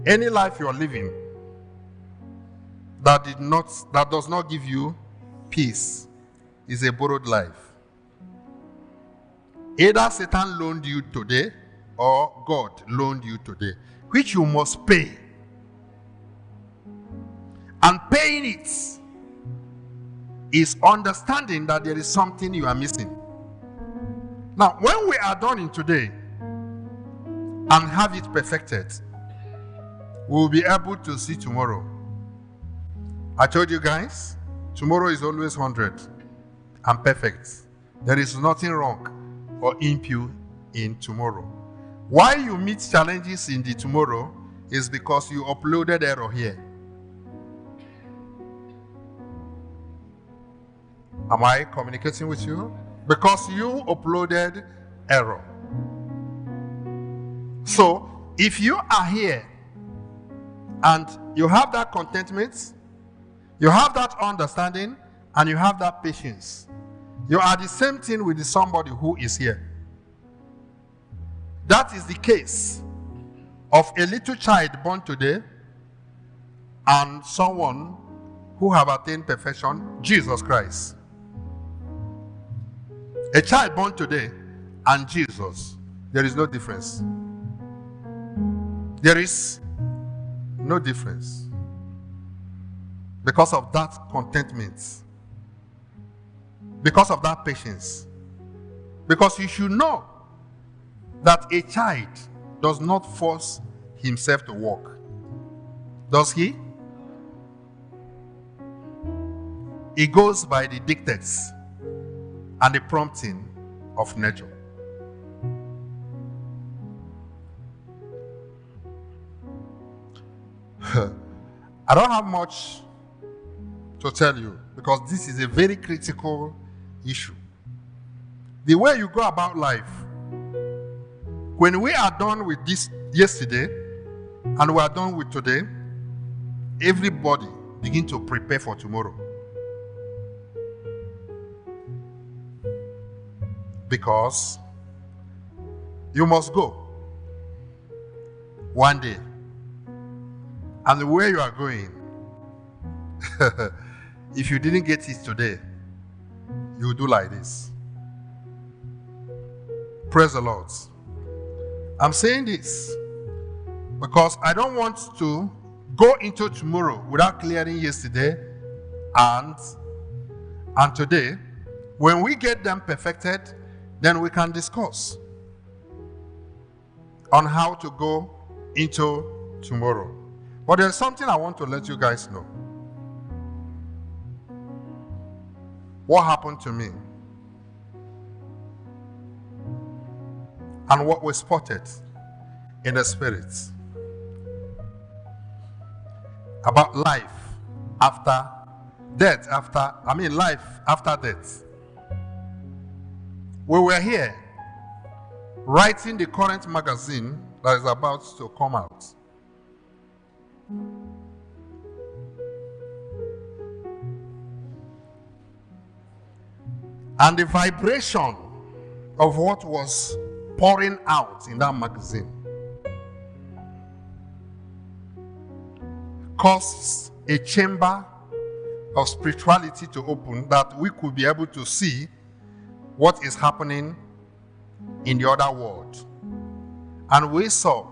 Any life you are living that does not give you peace is a borrowed life. Either Satan loaned you today or God loaned you today, which you must pay. And paying it is understanding that there is something you are missing. Now, when we are done in today and have it perfected, we will be able to see tomorrow. I told you guys, tomorrow is always 100 and perfect. There is nothing wrong or impure in tomorrow. Why you meet challenges in the tomorrow is because you uploaded error here. Am I communicating with you? Because you uploaded error. So, if you are here and you have that contentment, you have that understanding, and you have that patience, you are the same thing with somebody who is here. That is the case of a little child born today and someone who have attained perfection, Jesus Christ. A child born today and Jesus, there is no difference. There is no difference. Because of that contentment. Because of that patience. Because you should know that a child does not force himself to walk. Does he? He goes by the dictates and the prompting of nature. I don't have much to tell you because this is a very critical issue. The way you go about life, when we are done with this yesterday and we are done with today, everybody begin to prepare for tomorrow. Because you must go one day. And where you are going, if you didn't get it today, you will do like this. Praise the Lord. I'm saying this because I don't want to go into tomorrow without clearing yesterday and today. When we get them perfected, then we can discuss on how to go into tomorrow. But there's something I want to let you guys know. What happened to me and what we spotted in the spirit about life after death, life after death. We were here writing the current magazine that is about to come out. And the vibration of what was pouring out in that magazine caused a chamber of spirituality to open that we could be able to see what is happening in the other world. And we saw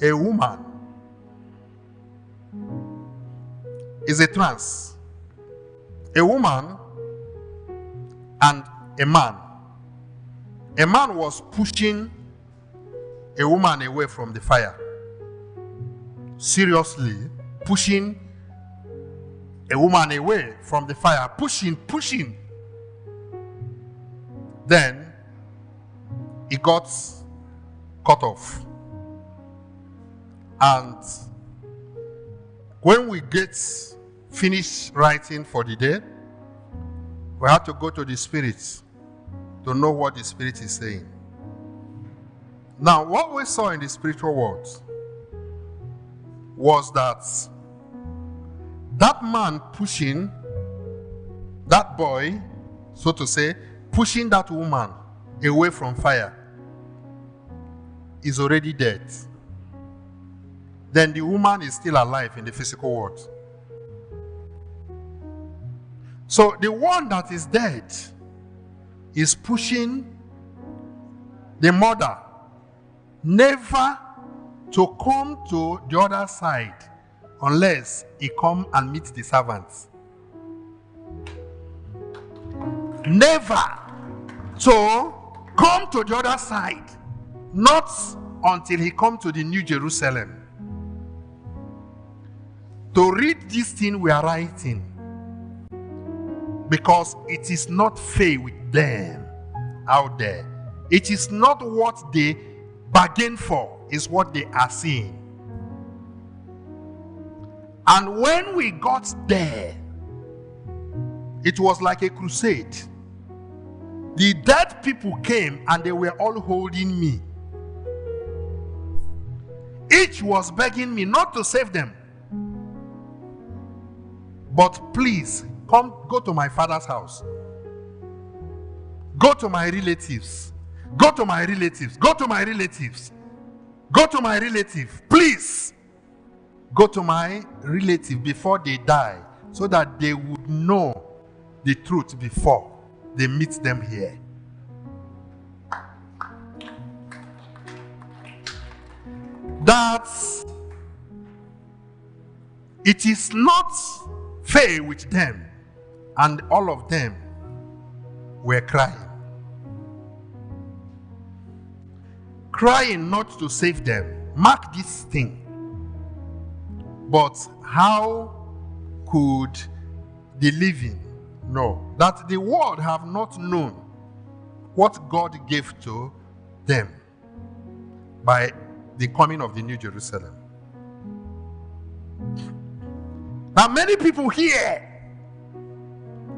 a woman is a trance. A woman and a man. A man was pushing a woman away from the fire. Seriously, pushing a woman away from the fire. Pushing. Then he got cut off. And when we get finished writing for the day, we have to go to the Spirit to know what the Spirit is saying. Now, what we saw in the spiritual world was that man pushing, that boy, so to say, pushing that woman away from fire is already dead. then the woman is still alive in the physical world. So the one that is dead is pushing the mother never to come to the other side unless he come and meet the servants. Never to come to the other side, not until he come to the New Jerusalem. To read this thing we are writing, because it is not fair with them out there. It is not what they bargain for, is what they are seeing. And when we got there, it was like a crusade. The dead people came and they were all holding me. Each was begging me not to save them, but please come, go to my father's house. Go to my relatives. Go to my relatives. Go to my relatives. Go to my relative. Please go to my relative before they die, so that they would know the truth before they meet them here. That it is not fair with them, and all of them were crying. Crying not to save them. Mark this thing. But how could the living know that the world have not known what God gave to them by the coming of the New Jerusalem? Now many people hear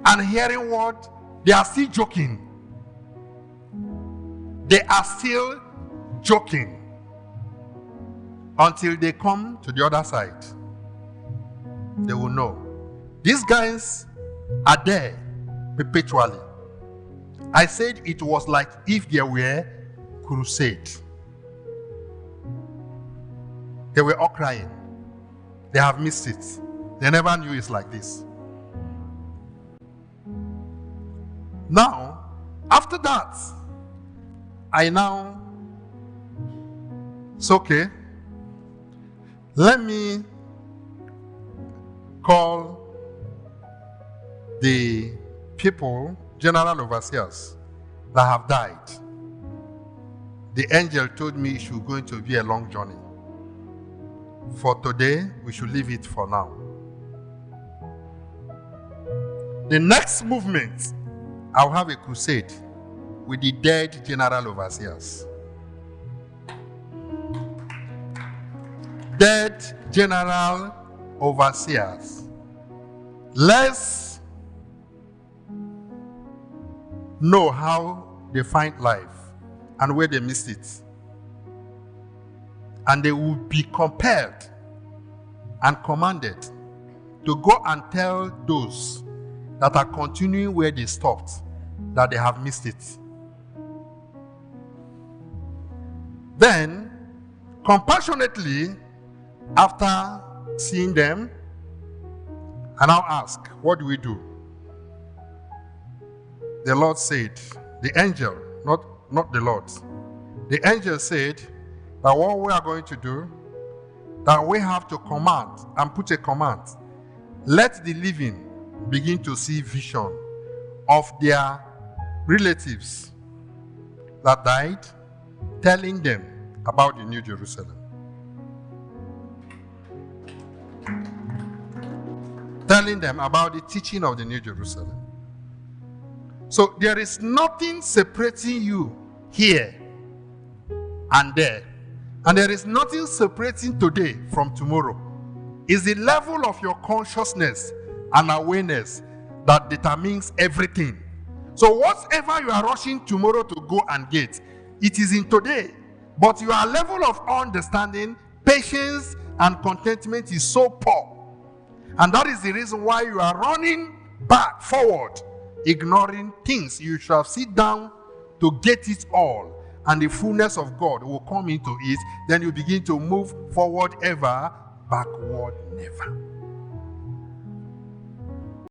and hearing what they are still joking. They are still joking until they come to the other side. They will know. These guys are there perpetually. I said it was like if there were crusade. They were all crying. They have missed it. They never knew it's like this. Now, after that, it's okay. Let me call the people, general overseers, that have died. The angel told me it should going to be a long journey. For today, we should leave it for now. The next movement, I'll have a crusade with the dead general overseers. Dead general overseers. Let's know how they find life and where they missed it. And they will be compelled and commanded to go and tell those that are continuing where they stopped that they have missed it. Then, compassionately, after seeing them, I now ask, what do we do? The Lord said, the angel, not the Lord. The angel said that what we are going to do, that we have to command and put a command. Let the living begin to see vision of their relatives that died, telling them about the New Jerusalem. Telling them about the teaching of the New Jerusalem. So there is nothing separating you here and there. And there is nothing separating today from tomorrow. It's the level of your consciousness and awareness that determines everything. So whatever you are rushing tomorrow to go and get, it is in today. But your level of understanding, patience, and contentment is so poor. And that is the reason why you are running forward, ignoring things. You shall sit down to get it all. and the fullness of God will come into it, then you begin to move forward ever, backward never.